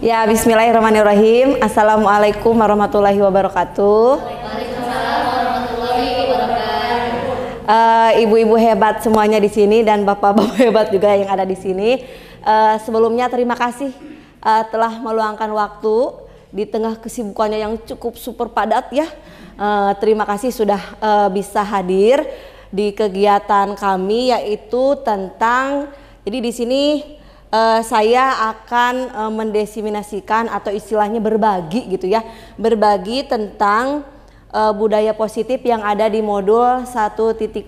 Ya, bismillahirrahmanirrahim. Assalamualaikum warahmatullahi wabarakatuh. Waalaikumsalam warahmatullahi wabarakatuh. Ibu-ibu hebat semuanya di sini dan bapak-bapak hebat juga yang ada di sini. Sebelumnya terima kasih telah meluangkan waktu di tengah kesibukannya yang cukup super padat ya. Terima kasih sudah bisa hadir di kegiatan kami, yaitu tentang, jadi di sini saya akan mendesimasikan atau istilahnya berbagi gitu ya, berbagi tentang budaya positif yang ada di modul 1.4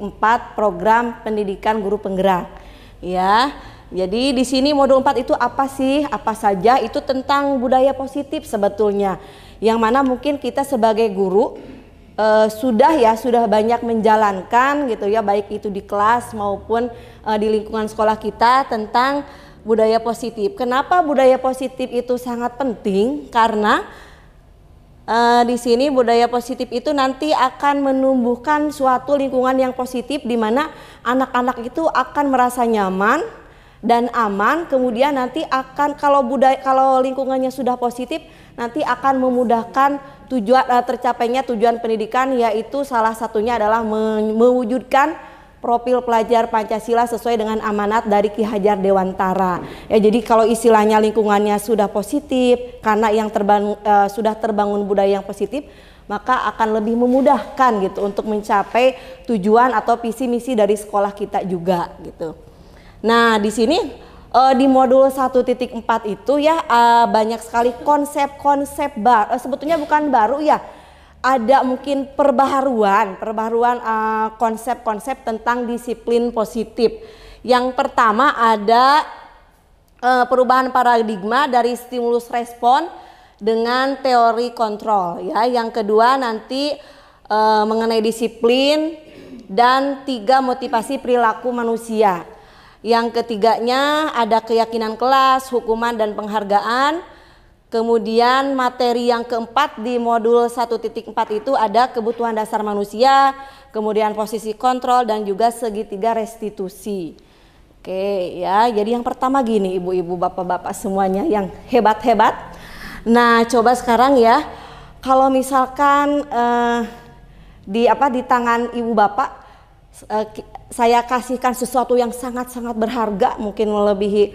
program pendidikan guru penggerak ya. Jadi di sini modul 4 itu apa sih? Apa saja itu tentang budaya positif sebetulnya, yang mana mungkin kita sebagai guru sudah banyak menjalankan gitu ya, baik itu di kelas maupun di lingkungan sekolah kita tentang budaya positif. Kenapa budaya positif itu sangat penting? Karena di sini budaya positif itu nanti akan menumbuhkan suatu lingkungan yang positif, di mana anak-anak itu akan merasa nyaman dan aman. Kemudian nanti akan, kalau lingkungannya sudah positif, nanti akan memudahkan tercapainya tujuan pendidikan, yaitu salah satunya adalah mewujudkan profil pelajar Pancasila sesuai dengan amanat dari Ki Hajar Dewantara. Ya, jadi kalau istilahnya lingkungannya sudah positif, karena yang sudah terbangun budaya yang positif, maka akan lebih memudahkan gitu untuk mencapai tujuan atau visi misi dari sekolah kita juga gitu. Nah, di sini di modul 1.4 itu ya banyak sekali konsep-konsep baru, sebetulnya bukan baru ya. Ada mungkin perbaharuan konsep-konsep tentang disiplin positif. Yang pertama ada perubahan paradigma dari stimulus respon dengan teori kontrol ya. Yang kedua nanti mengenai disiplin, dan 3 motivasi perilaku manusia. Yang ketiganya ada keyakinan kelas, hukuman dan penghargaan. Kemudian materi yang keempat di modul 1.4 itu ada kebutuhan dasar manusia, kemudian posisi kontrol, dan juga segitiga restitusi. Oke ya, jadi yang pertama gini ibu-ibu, bapak-bapak semuanya yang hebat-hebat. Nah, coba sekarang ya, kalau misalkan di tangan ibu bapak saya kasihkan sesuatu yang sangat-sangat berharga, mungkin melebihi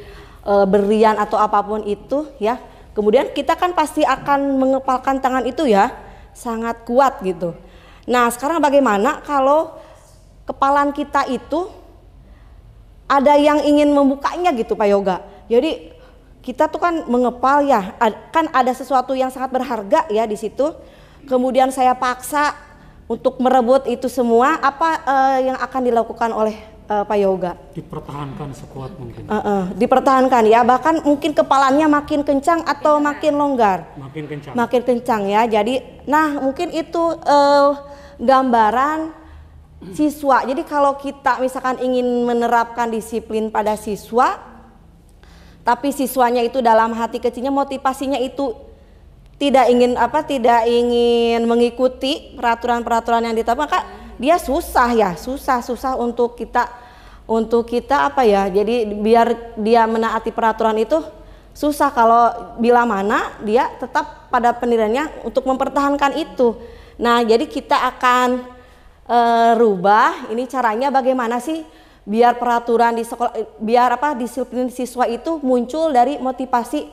berlian atau apapun itu ya. Kemudian kita kan pasti akan mengepalkan tangan itu ya, sangat kuat gitu. Nah, sekarang bagaimana kalau kepalan kita itu ada yang ingin membukanya gitu Pak Yoga. Jadi kita tuh kan mengepal ya, kan ada sesuatu yang sangat berharga ya di situ. Kemudian saya paksa untuk merebut itu semua, apa yang akan dilakukan oleh Pak Yoga? Dipertahankan sekuat mungkin. Dipertahankan ya, bahkan mungkin kepalanya makin kencang atau makin longgar? Makin kencang. Makin kencang ya. Jadi, nah mungkin itu gambaran siswa. Jadi kalau kita misalkan ingin menerapkan disiplin pada siswa, tapi siswanya itu dalam hati kecilnya motivasinya itu tidak ingin mengikuti peraturan-peraturan yang ditetapkan, maka dia susah untuk kita apa ya, jadi biar dia menaati peraturan itu susah kalau bila mana dia tetap pada pendiriannya untuk mempertahankan itu. Nah, jadi kita akan rubah ini caranya bagaimana sih biar peraturan di sekolah, biar disiplin siswa itu muncul dari motivasi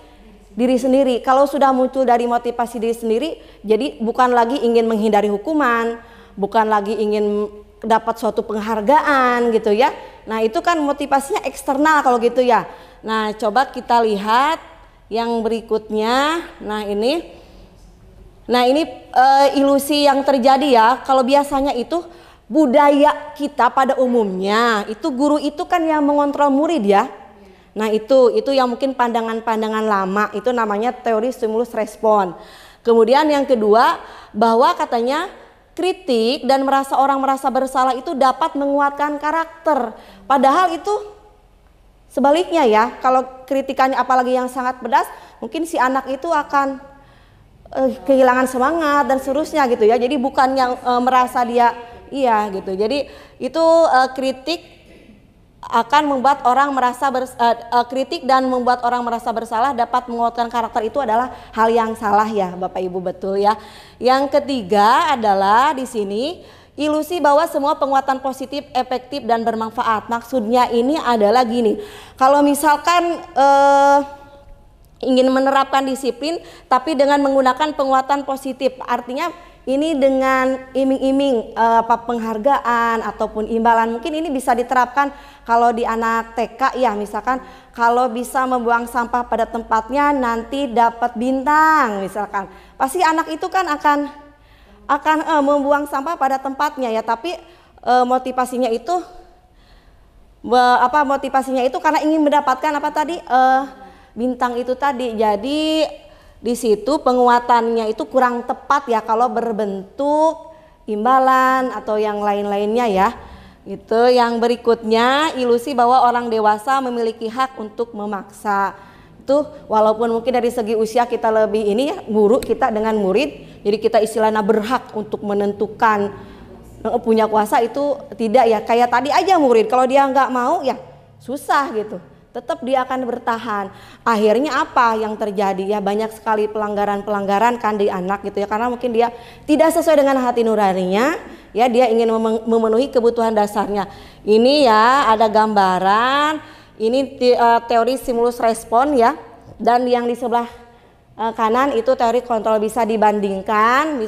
diri sendiri. Kalau sudah muncul dari motivasi diri sendiri, jadi bukan lagi ingin menghindari hukuman, bukan lagi ingin dapat suatu penghargaan gitu ya. Nah, itu kan motivasinya eksternal kalau gitu ya. Nah, coba kita lihat yang berikutnya. Nah ini ilusi yang terjadi ya. Kalau biasanya itu budaya kita pada umumnya itu guru itu kan yang mengontrol murid ya. Nah itu yang mungkin pandangan-pandangan lama, itu namanya teori stimulus respon. Kemudian yang kedua, bahwa katanya kritik dan orang merasa bersalah itu dapat menguatkan karakter. Padahal itu sebaliknya ya, kalau kritikannya apalagi yang sangat pedas, mungkin si anak itu akan kehilangan semangat dan seterusnya gitu ya. Jadi bukan yang merasa dia iya gitu. Jadi itu kritik akan membuat orang merasa kritik dan membuat orang merasa bersalah, dapat menguatkan karakter, itu adalah hal yang salah ya Bapak Ibu, betul ya. Yang ketiga adalah di sini ilusi bahwa semua penguatan positif, efektif dan bermanfaat. Maksudnya ini adalah gini, kalau misalkan ingin menerapkan disiplin tapi dengan menggunakan penguatan positif, artinya ini dengan iming-iming penghargaan ataupun imbalan, mungkin ini bisa diterapkan kalau di anak TK ya, misalkan kalau bisa membuang sampah pada tempatnya nanti dapat bintang misalkan. Pasti anak itu kan akan membuang sampah pada tempatnya ya, tapi motivasinya itu motivasinya itu karena ingin mendapatkan apa tadi, bintang itu tadi. Jadi di situ penguatannya itu kurang tepat ya kalau berbentuk imbalan atau yang lain-lainnya ya. Itu yang berikutnya, ilusi bahwa orang dewasa memiliki hak untuk memaksa. Itu walaupun mungkin dari segi usia kita lebih ini ya, guru kita dengan murid, jadi kita istilahnya berhak untuk menentukan, punya kuasa, itu tidak ya. Kayak tadi aja murid, kalau dia nggak mau ya susah gitu, tetap dia akan bertahan. Akhirnya apa yang terjadi ya, banyak sekali pelanggaran-pelanggaran kan di anak gitu ya, karena mungkin dia tidak sesuai dengan hati nuraninya ya, dia ingin memenuhi kebutuhan dasarnya. Ini ya ada gambaran, ini teori stimulus respon ya, dan yang di sebelah kanan itu teori kontrol. Bisa dibandingkan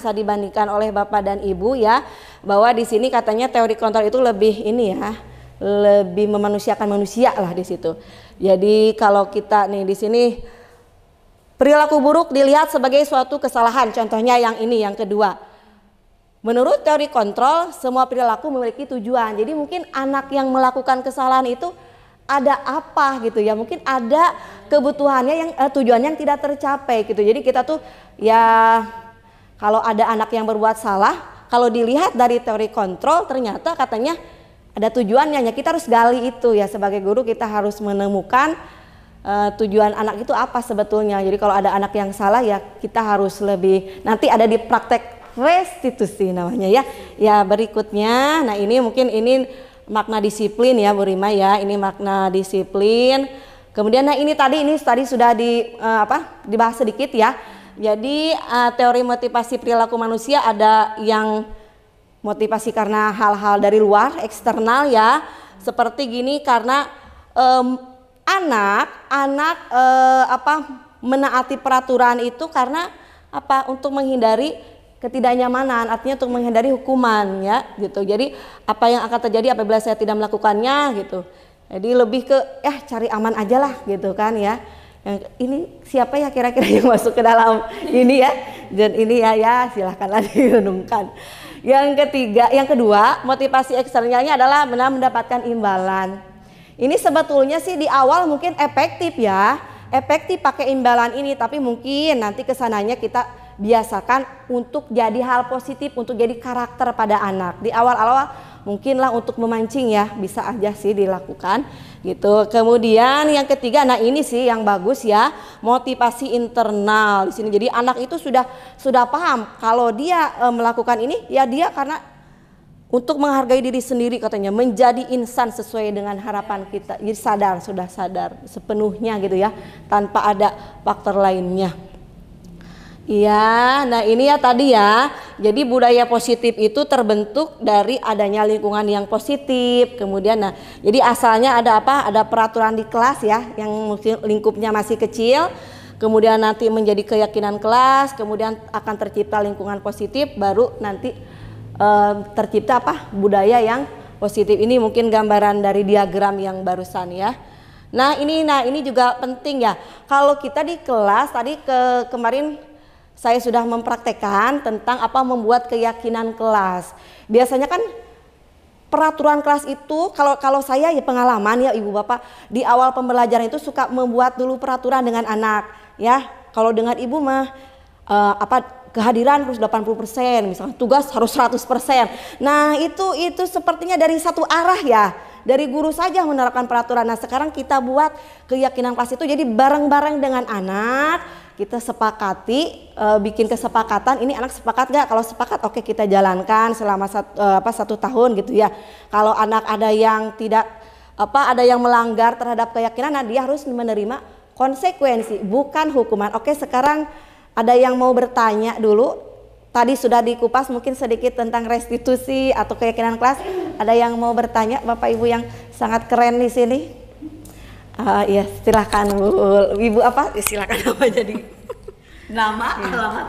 oleh Bapak dan Ibu ya, bahwa di sini katanya teori kontrol itu lebih ini ya, lebih memanusiakan manusia lah di situ. Jadi kalau kita nih di sini perilaku buruk dilihat sebagai suatu kesalahan. Contohnya yang ini, yang kedua. Menurut teori kontrol, semua perilaku memiliki tujuan. Jadi mungkin anak yang melakukan kesalahan itu ada apa gitu ya, mungkin ada kebutuhannya yang tujuannya yang tidak tercapai gitu. Jadi kita tuh ya, kalau ada anak yang berbuat salah, kalau dilihat dari teori kontrol ternyata katanya ada tujuannya, kita harus gali itu ya. Sebagai guru kita harus menemukan tujuan anak itu apa sebetulnya. Jadi kalau ada anak yang salah ya kita harus lebih, nanti ada di praktek restitusi namanya ya. Ya berikutnya, nah ini mungkin ini makna disiplin ya Bu Rima ya, ini makna disiplin. Kemudian nah ini tadi sudah dibahas sedikit ya. Jadi teori motivasi perilaku manusia ada yang motivasi karena hal-hal dari luar, eksternal ya, seperti gini, karena anak menaati peraturan itu karena apa? Untuk menghindari ketidaknyamanan, artinya untuk menghindari hukuman ya gitu. Jadi apa yang akan terjadi apabila saya tidak melakukannya gitu. Jadi lebih ke cari aman aja lah gitu kan ya. Yang ini siapa ya kira-kira yang masuk ke dalam ini ya? Dan ini ya silahkanlah direnungkan. Yang kedua, motivasi eksternalnya adalah benar mendapatkan imbalan. Ini sebetulnya sih di awal mungkin efektif ya, efektif pakai imbalan ini, tapi mungkin nanti kesananya kita biasakan untuk jadi hal positif, untuk jadi karakter pada anak. Di awal-awal mungkinlah untuk memancing ya, bisa aja sih dilakukan gitu. Kemudian yang ketiga, nah ini sih yang bagus ya, motivasi internal di sini. Jadi anak itu sudah paham kalau dia melakukan ini ya, dia karena untuk menghargai diri sendiri katanya, menjadi insan sesuai dengan harapan kita. Jadi sudah sadar sepenuhnya gitu ya, tanpa ada faktor lainnya. Iya, nah ini ya tadi ya. Jadi budaya positif itu terbentuk dari adanya lingkungan yang positif. Kemudian nah, jadi asalnya ada apa? Ada peraturan di kelas ya, yang mungkin lingkupnya masih kecil. Kemudian nanti menjadi keyakinan kelas, kemudian akan tercipta lingkungan positif, baru nanti tercipta apa? Budaya yang positif. Ini mungkin gambaran dari diagram yang barusan ya. Nah, ini juga penting ya. Kalau kita di kelas tadi kemarin saya sudah mempraktekkan tentang apa membuat keyakinan kelas. Biasanya kan peraturan kelas itu, kalau saya ya pengalaman ya Ibu Bapak, di awal pembelajaran itu suka membuat dulu peraturan dengan anak ya. Kalau dengan Ibu mah kehadiran harus 80%, misalnya tugas harus 100%. Nah, itu sepertinya dari satu arah ya. Dari guru saja menerapkan peraturan. Nah, sekarang kita buat keyakinan kelas itu jadi bareng-bareng dengan anak. Kita sepakati, bikin kesepakatan. Ini anak sepakat nggak? Kalau sepakat, oke kita jalankan selama 1 tahun gitu ya. Kalau anak ada yang tidak ada yang melanggar terhadap keyakinan, nah dia harus menerima konsekuensi, bukan hukuman. Oke, sekarang ada yang mau bertanya dulu. Tadi sudah dikupas mungkin sedikit tentang restitusi atau keyakinan kelas. Ada yang mau bertanya, Bapak Ibu yang sangat keren di sini? Ya, silahkan Bu. Ibu apa? Silakan apa jadi nama, alamat.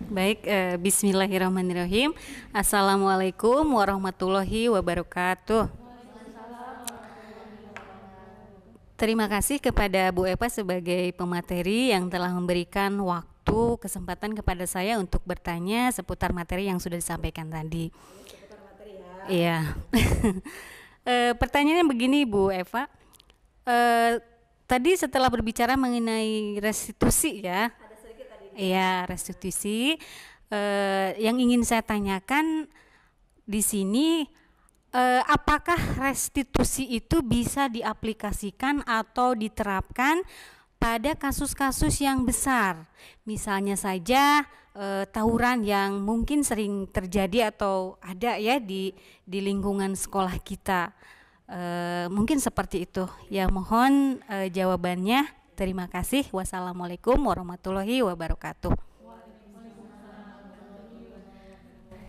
Baik, bismillahirrahmanirrahim. Assalamualaikum warahmatullahi wabarakatuh. Terima kasih kepada Bu Eva sebagai pemateri yang telah memberikan waktu, kesempatan kepada saya untuk bertanya seputar materi yang sudah disampaikan tadi. Seputar materi ya. Iya. Pertanyaannya begini Bu Eva. Tadi setelah berbicara mengenai restitusi ya. Ada sedikit tadi. Iya, restitusi. Yang ingin saya tanyakan di sini, apakah restitusi itu bisa diaplikasikan atau diterapkan pada kasus-kasus yang besar? Misalnya saja tawuran yang mungkin sering terjadi atau ada ya di lingkungan sekolah kita. Mungkin seperti itu. Ya, mohon jawabannya. Terima kasih. Wassalamualaikum warahmatullahi wabarakatuh.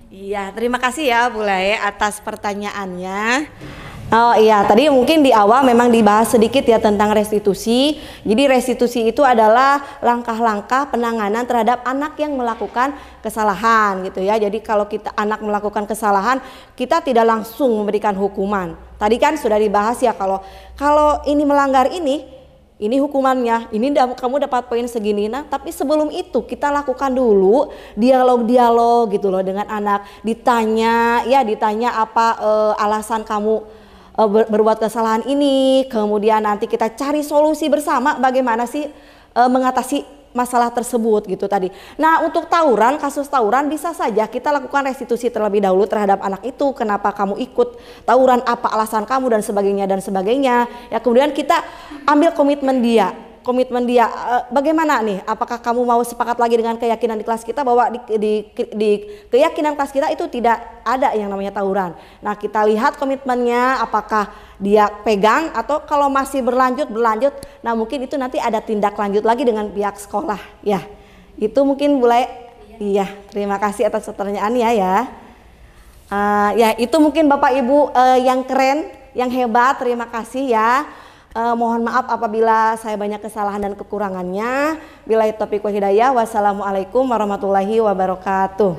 Iya, terima kasih ya Bu Lae atas pertanyaannya. Oh iya, tadi mungkin di awal memang dibahas sedikit ya tentang restitusi. Jadi restitusi itu adalah langkah-langkah penanganan terhadap anak yang melakukan kesalahan gitu ya. Jadi kalau kita anak melakukan kesalahan, kita tidak langsung memberikan hukuman. Tadi kan sudah dibahas ya kalau ini melanggar ini hukumannya, ini kamu dapat poin segini. Nah, tapi sebelum itu kita lakukan dulu dialog-dialog gitu loh dengan anak. Ditanya apa alasan kamu berbuat kesalahan ini. Kemudian nanti kita cari solusi bersama bagaimana sih mengatasi masalah tersebut gitu tadi. Nah, untuk tawuran, kasus tawuran bisa saja kita lakukan restitusi terlebih dahulu terhadap anak itu. Kenapa kamu ikut tawuran, apa alasan kamu dan sebagainya. Ya, kemudian kita ambil komitmen dia. Bagaimana nih? Apakah kamu mau sepakat lagi dengan keyakinan di kelas kita bahwa di keyakinan kelas kita itu tidak ada yang namanya tawuran. Nah, kita lihat komitmennya, apakah dia pegang atau kalau masih berlanjut. Nah, mungkin itu nanti ada tindak lanjut lagi dengan pihak sekolah ya. Itu mungkin boleh. Iya, terima kasih atas pertanyaannya ya. Ya, itu mungkin Bapak Ibu yang keren, yang hebat. Terima kasih ya. Mohon maaf apabila saya banyak kesalahan dan kekurangannya. Billahi taufiq wal hidayah. Wassalamualaikum warahmatullahi wabarakatuh.